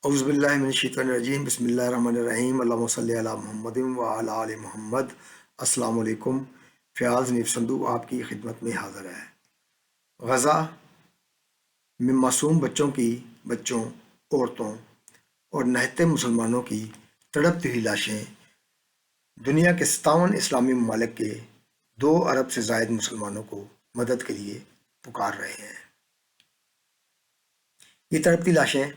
اعوذ باللہ من الشیطان الرجیم بسم اللہ الرحمن الرحیم اللہم صلی علی محمد وعلی آل محمد۔ السلام علیکم۔ فیاض نیف سندو آپ کی خدمت میں حاضر ہے۔ غزہ میں معصوم بچوں، عورتوں اور نہتے مسلمانوں کی تڑپتی ہوئی لاشیں دنیا کے 57 اسلامی ممالک کے 2 ارب سے زائد مسلمانوں کو مدد کے لیے پکار رہے ہیں۔ یہ تڑپتی لاشیں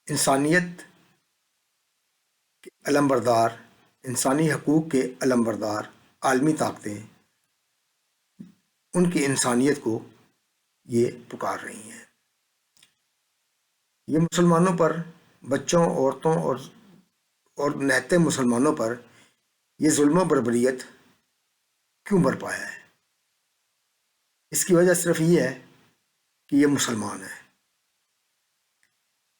انسانیت کے علمبردار، انسانی حقوق کے علمبردار عالمی طاقتیں ان کی انسانیت کو یہ پکار رہی ہیں۔ یہ مسلمانوں پر، بچوں، عورتوں اور نہتے مسلمانوں پر یہ ظلم و بربریت کیوں برپا ہے؟ اس کی وجہ صرف یہ ہے کہ یہ مسلمان ہیں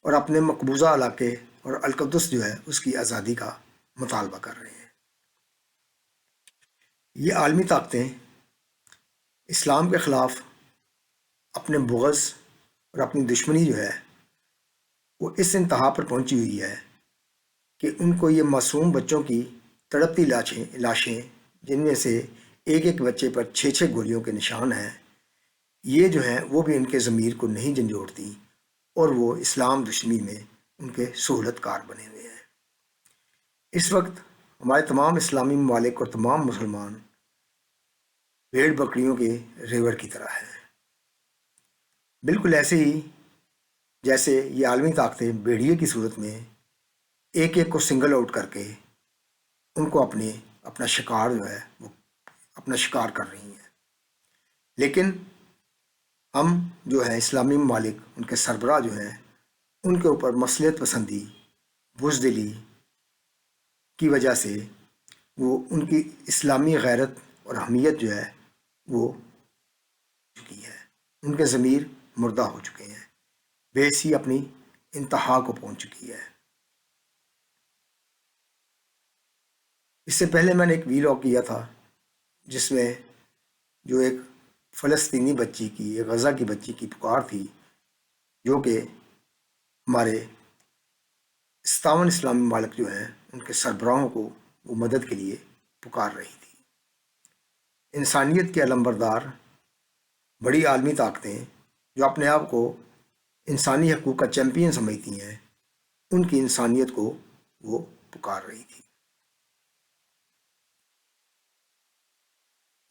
اور اپنے مقبوضہ علاقے اور القدس جو ہے اس کی آزادی کا مطالبہ کر رہے ہیں۔ یہ عالمی طاقتیں اسلام کے خلاف اپنے بغض اور اپنی دشمنی جو ہے وہ اس انتہا پر پہنچی ہوئی ہے کہ ان کو یہ معصوم بچوں کی تڑپتی لاشیں جن میں سے ایک بچے پر 6 گولیوں کے نشان ہیں، یہ جو ہیں وہ بھی ان کے ضمیر کو نہیں جھنجھوڑتی اور وہ اسلام دشمنی میں ان کے سہولت کار بنے ہوئے ہیں۔ اس وقت ہمارے تمام اسلامی ممالک اور تمام مسلمان بھیڑ بکریوں کے ریوڑ کی طرح ہیں، بالکل ایسے ہی جیسے یہ عالمی طاقتیں بھیڑیے کی صورت میں ایک کو سنگل آؤٹ کر کے ان کو اپنا شکار جو ہے وہ اپنا شکار کر رہی ہیں۔ لیکن ہم جو ہیں اسلامی ممالک، ان کے سربراہ جو ہیں، ان کے اوپر مصلحت پسندی، بزدلی کی وجہ سے وہ ان کی اسلامی غیرت اور حمیت جو ہے وہ چکی ہے، ان کے ضمیر مردہ ہو چکے ہیں، بے حسی اپنی انتہا کو پہنچ چکی ہے۔ اس سے پہلے میں نے ایک ویلاگ کیا تھا جس میں جو ایک فلسطینی بچی کی، ایک غزہ کی بچی کی پکار تھی جو کہ ہمارے 57 اسلامی ممالک جو ہیں ان کے سربراہوں کو وہ مدد کے لیے پکار رہی تھی۔ انسانیت کے علمبردار بڑی عالمی طاقتیں جو اپنے آپ کو انسانی حقوق کا چیمپئن سمجھتی ہیں، ان کی انسانیت کو وہ پکار رہی تھی۔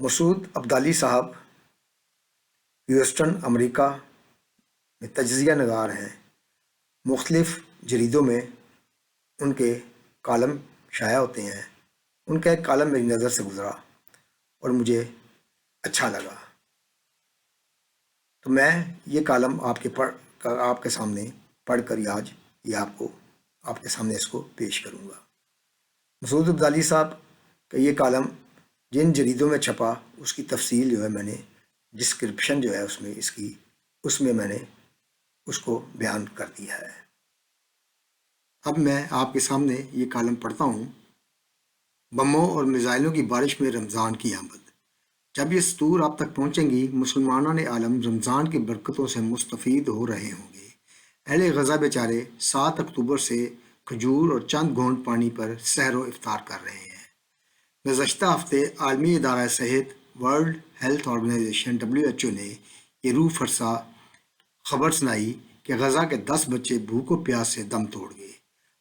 مسعود عبدالی صاحب ہیوسٹن، امریکہ میں تجزیہ نگار ہیں، مختلف جریدوں میں ان کے کالم شائع ہوتے ہیں۔ ان کا ایک کالم میری نظر سے گزرا اور مجھے اچھا لگا، تو میں یہ کالم آپ کے سامنے پڑھ کر آج یہ آپ کے سامنے اس کو پیش کروں گا۔ مسعود عبدالی صاحب کا یہ کالم جن جریدوں میں چھپا اس کی تفصیل جو ہے میں نے ڈسکرپشن جو ہے اس میں میں نے اس کو بیان کر دیا ہے۔ اب میں آپ کے سامنے یہ کالم پڑھتا ہوں۔ بموں اور میزائلوں کی بارش میں رمضان کی آمد۔ جب یہ سطور آپ تک پہنچیں گی، مسلمانان عالم رمضان کی برکتوں سے مستفید ہو رہے ہوں گے۔ اہل غزہ بیچارے 7 اکتوبر سے کھجور اور چند گھونٹ پانی پر سحر و افطار کر رہے ہیں۔ گزشتہ ہفتے عالمی ادارہ صحت ورلڈ ہیلتھ آرگنائزیشن WHO نے یہ روح فرسا خبر سنائی کہ غزہ کے 10 بچے بھوک و پیاس سے دم توڑ گئے۔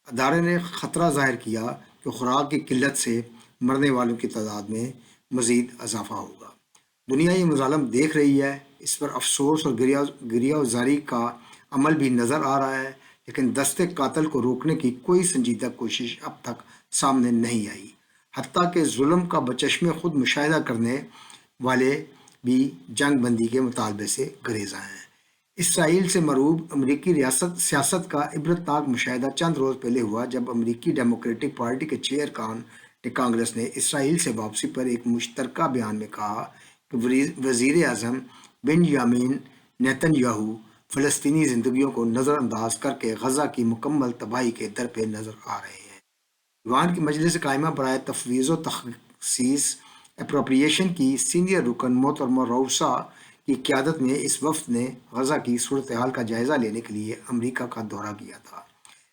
ادارے نے خطرہ ظاہر کیا کہ خوراک کی قلت سے مرنے والوں کی تعداد میں مزید اضافہ ہوگا۔ دنیا یہ مظالم دیکھ رہی ہے، اس پر افسوس اور گریہ وزاری کا عمل بھی نظر آ رہا ہے، لیکن دستے قاتل کو روکنے کی کوئی سنجیدہ کوشش اب تک سامنے نہیں آئی، حتیٰ کہ ظلم کا بچشمے خود مشاہدہ کرنے والے بھی جنگ بندی کے مطالبے سے گریزاں ہیں۔ اسرائیل سے مرعوب امریکی سیاست کا عبرتناک مشاہدہ چند روز پہلے ہوا جب امریکی ڈیموکریٹک پارٹی کے چیئرکان کانگریس نے اسرائیل سے واپسی پر ایک مشترکہ بیان میں کہا کہ وزیر اعظم بنیامین نیتن یاہو فلسطینی زندگیوں کو نظر انداز کر کے غزہ کی مکمل تباہی کے در پہ نظر آ رہے ہیں۔ ایوان کی مجلس قائمہ برائے تفویض و تخصیص اپروپریشن کی سینئر رکن محترمہ روسا کی قیادت میں اس وفد نے غزہ کی صورتحال کا جائزہ لینے کے لیے امریکہ کا دورہ کیا تھا۔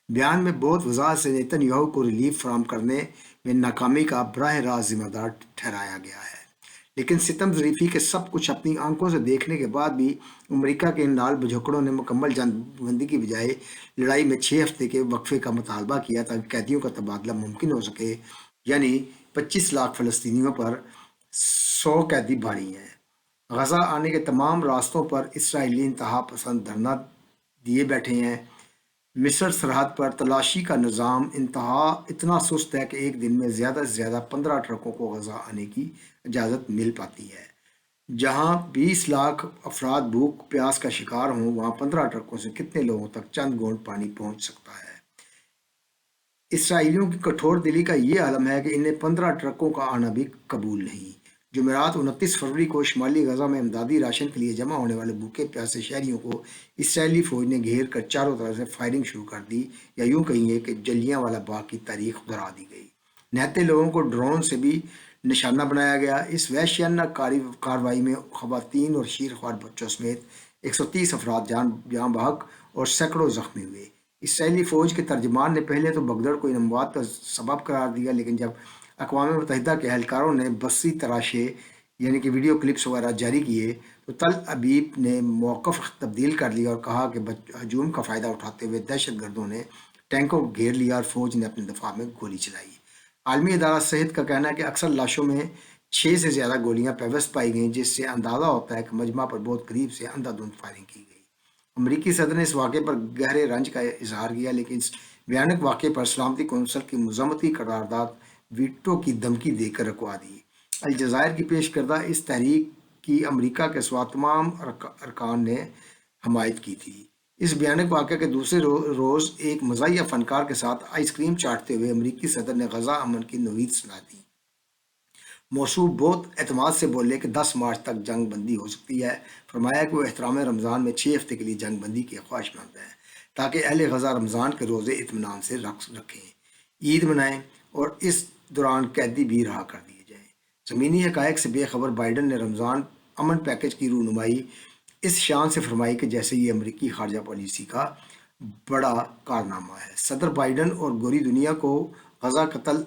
بیان میں بہت وضاحت سے نیتن یاہو کو ریلیف فراہم کرنے میں ناکامی کا براہ راست ذمہ دار ٹھہرایا گیا ہے، لیکن ستم ظریفی کے سب کچھ اپنی آنکھوں سے دیکھنے کے بعد بھی امریکہ کے ان لال بجھکڑوں نے مکمل جنگ بندی کی بجائے لڑائی میں 6 ہفتے کے وقفے کا مطالبہ کیا تاکہ قیدیوں کا تبادلہ ممکن ہو سکے، یعنی 25 لاکھ فلسطینیوں پر 100 قیدی بھاری ہیں۔ غزہ آنے کے تمام راستوں پر اسرائیلی انتہا پسند دھرنا دیے بیٹھے ہیں۔ مصر سرحد پر تلاشی کا نظام اتنا سست ہے کہ ایک دن میں زیادہ سے زیادہ 15 ٹرکوں کو غزہ آنے کی اجازت مل پاتی ہے۔ جہاں 20 لاکھ افراد بھوک پیاس کا شکار ہوں، وہاں 15 ٹرکوں سے کتنے لوگوں تک چند گھونٹ پانی پہنچ سکتا ہے؟ اسرائیلیوں کی کٹھور دلی کا یہ عالم ہے کہ انہیں 15 ٹرکوں کا آنا بھی قبول نہیں۔ جمعرات 29 فروری کو شمالی غزہ میں امدادی راشن کے لیے جمع ہونے والے بھوکے پیاسے شہریوں کو اسرائیلی فوج نے گھیر کر چاروں طرف سے فائرنگ شروع کر دی، یا یوں کہیں کہ جلیاں والا باغ کی تاریخ دہرا دی گئی۔ نہتے لوگوں کو ڈرون سے بھی نشانہ بنایا گیا۔ اس وحشیانہ کارروائی میں خواتین اور شیرخوار بچوں سمیت 130 افراد جاں بحق اور سینکڑوں زخمی ہوئے۔ اسرائیلی فوج کے ترجمان نے پہلے تو بگدڑ کو ان اموات کا سبب قرار دیا، لیکن جب اقوام متحدہ کے اہلکاروں نے بصری تراشے یعنی کہ ویڈیو کلپس وغیرہ جاری کیے تو تل ابیب نے موقف تبدیل کر لیا اور کہا کہ ہجوم کا فائدہ اٹھاتے ہوئے دہشت گردوں نے ٹینکوں کو گھیر لیا اور فوج نے اپنے دفاع میں گولی چلائی۔ عالمی ادارہ صحت کا کہنا ہے کہ اکثر لاشوں میں 6 سے زیادہ گولیاں پیوست پائی گئیں، جس سے اندازہ ہوتا ہے کہ مجمع پر بہت قریب سے اندھا دھند فائرنگ کی گئی۔ امریکی صدر نے اس واقعے پر گہرے رنج کا اظہار کیا، لیکن اس بھیانک واقعے پر سلامتی کونسل کی مذمتی قرارداد ویٹو کی دھمکی دے کر رکوا دی۔ الجزائر کی پیش کردہ اس تحریک کی امریکہ کے سوا تمام ارکان نے حمایت کی تھی۔ اس بھیانک واقعے کے دوسرے روز ایک مزاحیہ فنکار کے ساتھ آئس کریم چاٹتے ہوئے امریکی صدر نے غزہ امن کی نوید سنا دی۔ موصوف بہت اعتماد سے بولے کہ 10 مارچ تک جنگ بندی ہو سکتی ہے۔ فرمایا کہ وہ احترام رمضان میں 6 ہفتے کے لیے جنگ بندی کی خواہش مند ہے تاکہ اہل غزہ رمضان کے روزے اطمینان سے رکھیں، عید منائیں اور اس دوران قیدی بھی رہا کر دیے جائیں۔ زمینی حقائق سے بے خبر بائیڈن نے رمضان امن پیکج کی رونمائی اس شان سے فرمائی کہ جیسے یہ امریکی خارجہ پالیسی کا بڑا کارنامہ ہے۔ صدر بائیڈن اور گوری دنیا کو غزہ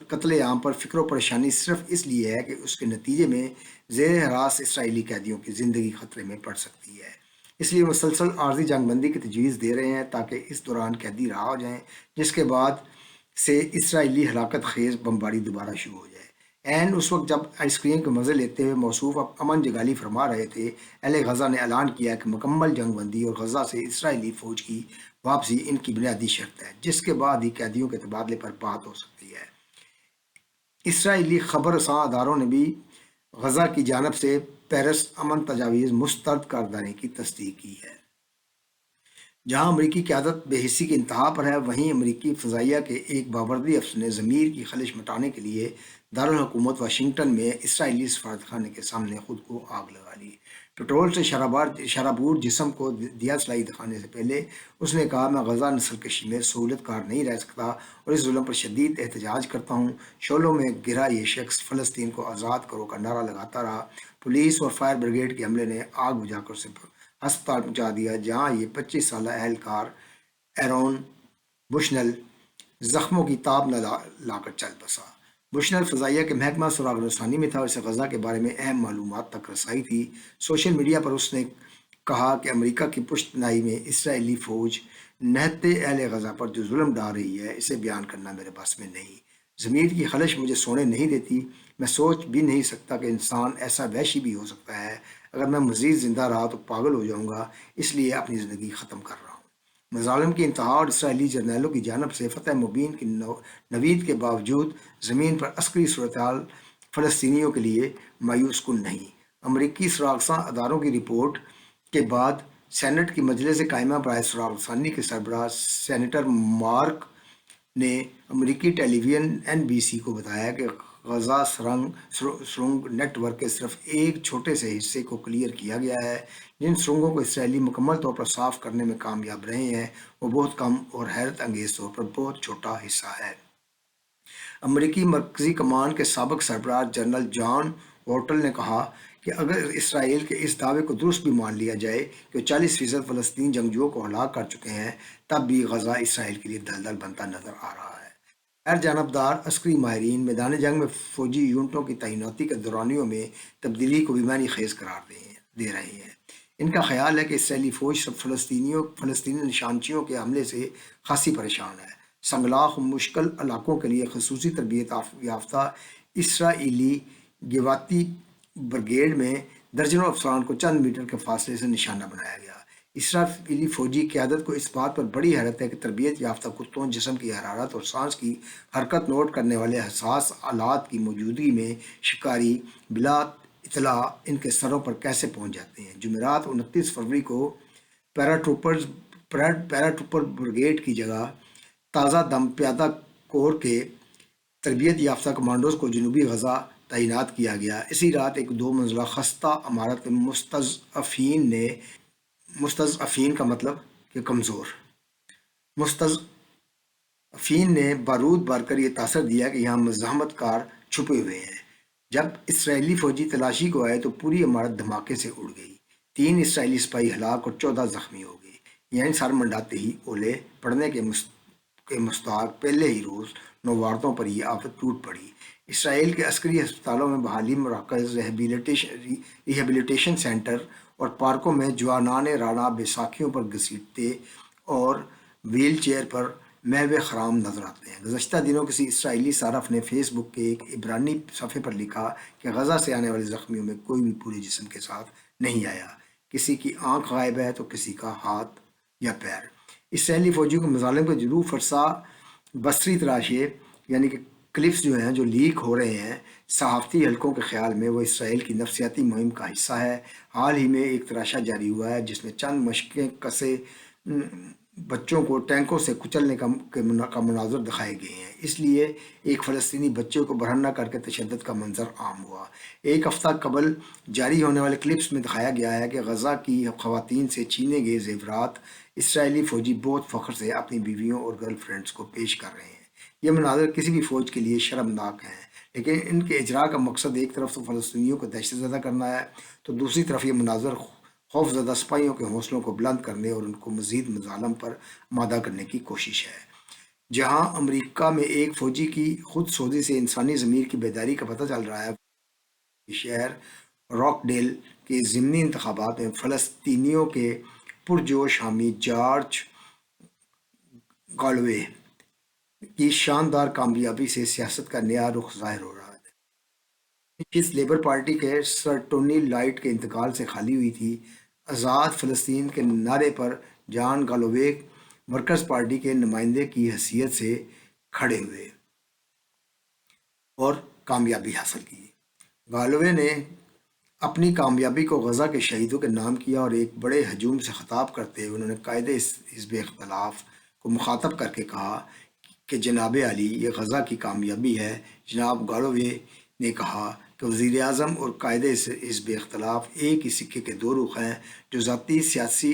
قتل عام پر فکر و پریشانی صرف اس لیے ہے کہ اس کے نتیجے میں زیر حراس اسرائیلی قیدیوں کی زندگی خطرے میں پڑ سکتی ہے۔ اس لیے مسلسل عارضی جنگ بندی کی تجویز دے رہے ہیں تاکہ اس دوران قیدی رہا ہو جائیں، جس کے بعد سے اسرائیلی ہلاکت خیز بمباری دوبارہ شروع ہو جائے۔ عین اس وقت جب آئس کریم کے مزے لیتے ہوئے موصوف امن جگالی فرما رہے تھے، اہل غزہ نے اعلان کیا کہ مکمل جنگ بندی اور غزہ سے اسرائیلی فوج کی واپسی ان کی بنیادی شرط ہے، جس کے بعد ہی قیدیوں کے تبادلے پر بات ہو سکتی ہے۔ اسرائیلی خبر رساں اداروں نے بھی غزہ کی جانب سے پیرس امن تجاویز مسترد کردے کی تصدیق کی ہے۔ جہاں امریکی قیادت بے حسی کی انتہا پر ہے، وہیں امریکی فضائیہ کے ایک باوردی افسر نے ضمیر کی خلش مٹانے کے لیے دارالحکومت واشنگٹن میں اسرائیلی سفارتخانے کے سامنے خود کو آگ لگا لی۔ پٹرول سے شرابور جسم کو دیا سلائی دکھانے سے پہلے اس نے کہا، میں غزہ نسل کشی میں سہولت کار نہیں رہ سکتا اور اس ظلم پر شدید احتجاج کرتا ہوں۔ شعلوں میں گرا یہ شخص فلسطین کو آزاد کرو کا نعرہ لگاتا رہا۔ پولیس اور فائر بریگیڈ کے عملے نے آگ بجھا کر اسے ہسپتال پہنچا دیا، جہاں یہ 25 سالہ اہلکار ایرون بشنل زخموں کی تاب نہ لا کر چل بسا۔ بشنل فضائیہ کے محکمہ سراغ رسانی میں تھا اور اسے غزہ کے بارے میں اہم معلومات تک رسائی تھی۔ سوشل میڈیا پر اس نے کہا کہ امریکہ کی پشت پناہی میں اسرائیلی فوج نہتے اہل غزہ پر جو ظلم ڈال رہی ہے، اسے بیان کرنا میرے بس میں نہیں۔ ضمیر کی خلش مجھے سونے نہیں دیتی۔ میں سوچ بھی نہیں سکتا کہ انسان ایسا وحشی بھی ہو سکتا ہے۔ اگر میں مزید زندہ رہا تو پاگل ہو جاؤں گا، اس لیے اپنی زندگی ختم کر رہا ہوں۔ مظالم کی انتہا اور اسرائیلی جرنیلوں کی جانب سے فتح مبین کی نوید کے باوجود زمین پر عسکری صورتحال فلسطینیوں کے لیے مایوس کن نہیں۔ امریکی سراغ رساں اداروں کی رپورٹ کے بعد سینٹ کی مجلس قائمہ برائے سراغ رسانی کے سربراہ سینیٹر مارک نے امریکی ٹیلی ویژن NBC کو بتایا کہ غزہ سرنگ نیٹ ورک کے صرف ایک چھوٹے سے حصے کو کلیئر کیا گیا ہے۔ جن سرنگوں کو اسرائیلی مکمل طور پر صاف کرنے میں کامیاب رہے ہیں، وہ بہت کم اور حیرت انگیز طور پر بہت چھوٹا حصہ ہے۔ امریکی مرکزی کمان کے سابق سربراہ جنرل جان وارٹل نے کہا کہ اگر اسرائیل کے اس دعوے کو درست بھی مان لیا جائے کہ وہ 40% فلسطین جنگجوؤں کو ہلاک کر چکے ہیں، تب بھی غزہ اسرائیل کے لیے دلدل بنتا نظر آ رہا ہے۔ غیر جانبدار عسکری ماہرین میدان جنگ میں فوجی یونٹوں کی تعیناتی کے دورانیوں میں تبدیلی کو بھی معنی خیز قرار دے رہے ہیں۔ ان کا خیال ہے کہ اسرائیلی فوج سب فلسطینی نشانچیوں کے حملے سے خاصی پریشان ہے۔ سنگلاخ مشکل علاقوں کے لیے خصوصی تربیت یافتہ اسرائیلی گواتی بریگیڈ میں درجنوں افسران کو چند میٹر کے فاصلے سے نشانہ بنایا گیا۔ اسرائیلی فوجی قیادت کو اس بات پر بڑی حیرت ہے کہ تربیت یافتہ کتوں جسم کی حرارت اور سانس کی حرکت نوٹ کرنے والے حساس آلات کی موجودگی میں شکاری بلا اطلاع ان کے سروں پر کیسے پہنچ جاتے ہیں۔ جمعرات 29 فروری کو پیراٹروپر بریگیڈ کی جگہ تازہ دم پیادہ کور کے تربیت یافتہ کمانڈوز کو جنوبی غزہ تعینات کیا گیا۔ اسی رات ایک 2 منزلہ خستہ عمارت میں مستضعفین کا مطلب کہ کمزور مستضعفین نے بارود بھر کر یہ تاثر دیا کہ یہاں مزاحمت کار چھپے ہوئے ہیں۔ جب اسرائیلی فوجی تلاشی کو آئے تو پوری عمارت دھماکے سے اڑ گئی۔ 3 اسرائیلی سپاہی ہلاک اور 14 زخمی ہو گئے۔ یعنی سر منڈاتے ہی اولے پڑنے کے مستحق پہلے ہی روز نوارتوں پر یہ آفت ٹوٹ پڑی۔ اسرائیل کے عسکری ہسپتالوں میں بحالی مراکز، ریہیبلیٹیشن سینٹر اور پارکوں میں جوانان رانا بیساکھیوں پر گھسیٹتے اور ویل چیئر پر محو خرام نظر آتے ہیں۔ گزشتہ دنوں کسی اسرائیلی صارف نے فیس بک کے ایک عبرانی صفحے پر لکھا کہ غزہ سے آنے والے زخمیوں میں کوئی بھی پورے جسم کے ساتھ نہیں آیا، کسی کی آنکھ غائب ہے تو کسی کا ہاتھ یا پیر۔ اسرائیلی فوجیوں کے مظالم کے جلوہ فرسا بصری تراشے یعنی کہ کلپس جو ہیں جو لیک ہو رہے ہیں، صحافتی حلقوں کے خیال میں وہ اسرائیل کی نفسیاتی مہم کا حصہ ہے۔ حال ہی میں ایک تراشا جاری ہوا ہے جس میں چند مشقیں کسے بچوں کو ٹینکوں سے کچلنے کا مناظر دکھائے گئے ہیں۔ اس لیے ایک فلسطینی بچے کو برہنہ کر کے تشدد کا منظر عام ہوا۔ ایک ہفتہ قبل جاری ہونے والے کلپس میں دکھایا گیا ہے کہ غزہ کی خواتین سے چھینے گئے زیورات اسرائیلی فوجی بہت فخر سے اپنی بیویوں اور گرل فرینڈز کو پیش کر رہے ہیں۔ یہ مناظر کسی بھی فوج کے لیے شرمناک ہیں، لیکن ان کے اجراء کا مقصد ایک طرف تو فلسطینیوں کو دہشت زدہ کرنا ہے تو دوسری طرف یہ مناظر خوف زدہ سپاہیوں کے حوصلوں کو بلند کرنے اور ان کو مزید مظالم پر آمادہ کرنے کی کوشش ہے۔ جہاں امریکہ میں ایک فوجی کی خود سوزی سے انسانی ضمیر کی بیداری کا پتہ چل رہا ہے، شہر راک ڈیل کے ضمنی انتخابات میں فلسطینیوں کے پرجوش حامی جارج گالوے کی شاندار کامیابی سے سیاست کا نیا رخ ظاہر ہو رہا ہے۔ جس لیبر پارٹی کے سر ٹونی لائٹ کے انتقال سے خالی ہوئی تھی، آزاد فلسطین کے نعرے پر جان گالوے ورکرز پارٹی کے نمائندے کی حیثیت سے کھڑے ہوئے اور کامیابی حاصل کی۔ گالوے نے اپنی کامیابی کو غزہ کے شہیدوں کے نام کیا اور ایک بڑے ہجوم سے خطاب کرتے ہوئے انہوں نے قائد حزب اختلاف کو مخاطب کر کے کہا کہ جناب علی، یہ غزہ کی کامیابی ہے۔ جناب گالوے نے کہا کہ وزیر اعظم اور قائد حزب اختلاف ایک ہی سکے کے دو رخ ہیں جو ذاتی سیاسی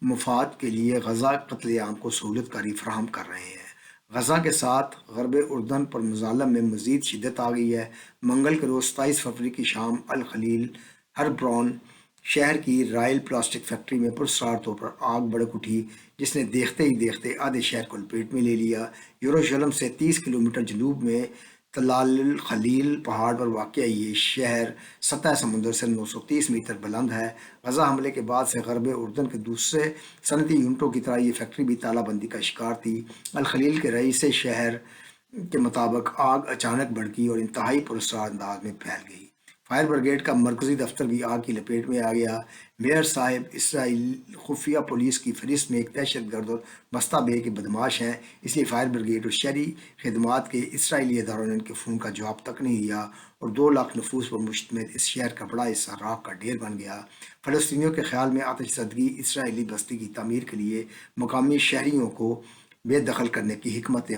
مفاد کے لیے غزہ قتل عام کو سہولت کاری فراہم کر رہے ہیں۔ غزہ کے ساتھ غرب اردن پر مظالم میں مزید شدت آ گئی ہے۔ منگل کے روز 27 فروری کی شام الخلیل ہربرون شہر کی رائل پلاسٹک فیکٹری میں پراسرار طور پر آگ بھڑک اٹھی جس نے دیکھتے ہی دیکھتے آدھے شہر کو لپیٹ میں لے لیا۔ یروشلم سے 30 کلومیٹر جنوب میں تلال الخلیل پہاڑ پر واقع یہ شہر سطح سمندر سے 930 میٹر بلند ہے۔ غزہ حملے کے بعد سے غرب اردن کے دوسرے صنعتی یونٹوں کی طرح یہ فیکٹری بھی تالہ بندی کا شکار تھی۔ الخلیل کے رئیس شہر کے مطابق آگ اچانک بھڑکی اور انتہائی پراسرار انداز میں پھیل گئی۔ فائر بریگیڈ کا مرکزی دفتر بھی آگ کی لپیٹ میں آ گیا۔ میئر صاحب اسرائیل خفیہ پولیس کی فہرست میں ایک دہشت گرد اور بستہ بے کے بدماش ہیں، اس لیے فائر بریگیڈ اور شہری خدمات کے اسرائیلی اداروں نے ان کے فون کا جواب تک نہیں دیا اور 2 لاکھ نفوس پر مشتمل اس شہر کا بڑا حصہ راکھ کا ڈھیر بن گیا۔ فلسطینیوں کے خیال میں آتش زدگی اسرائیلی بستی کی تعمیر کے لیے مقامی شہریوں کو بے دخل کرنے کی حکمت ہے۔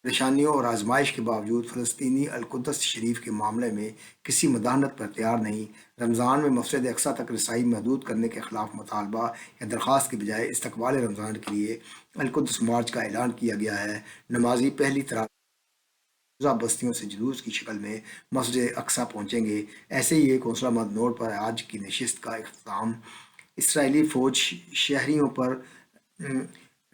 پریشانیوں اور آزمائش کے باوجود فلسطینی القدس شریف کے معاملے میں کسی مداحنت پر تیار نہیں۔ رمضان میں مسجد اقصیٰ تک رسائی محدود کرنے کے خلاف مطالبہ یا درخواست کے بجائے استقبال رمضان کے لیے القدس مارچ کا اعلان کیا گیا ہے۔ نمازی پہلی تراویح بستیوں سے جلوس کی شکل میں مسجد اقصی پہنچیں گے۔ ایسے ہی ایک حوصلہ مند نوٹ پر آج کی نشست کا اختتام۔ اسرائیلی فوج شہریوں پر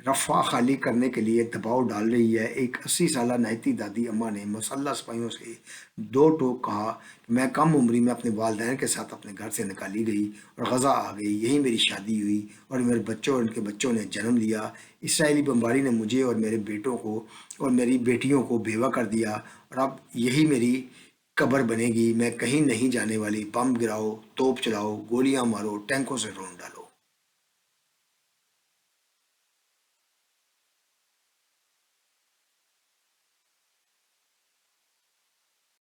رفح خالی کرنے کے لیے دباؤ ڈال رہی ہے۔ ایک 80 سالہ نائتی دادی اماں نے مسلح سپاہیوں سے دو ٹوک کہا کہ میں کم عمری میں اپنے والدین کے ساتھ اپنے گھر سے نکالی گئی اور غزہ آ گئی، یہی میری شادی ہوئی اور میرے بچوں اور ان کے بچوں نے جنم لیا۔ اسرائیلی بمباری نے مجھے اور میرے بیٹوں کو اور میری بیٹیوں کو بیوہ کر دیا اور اب یہی میری قبر بنے گی۔ میں کہیں نہیں جانے والی۔ بم گراؤ، توپ چلاؤ، گولیاں مارو، ٹینکوں سے ڈرون ڈالو۔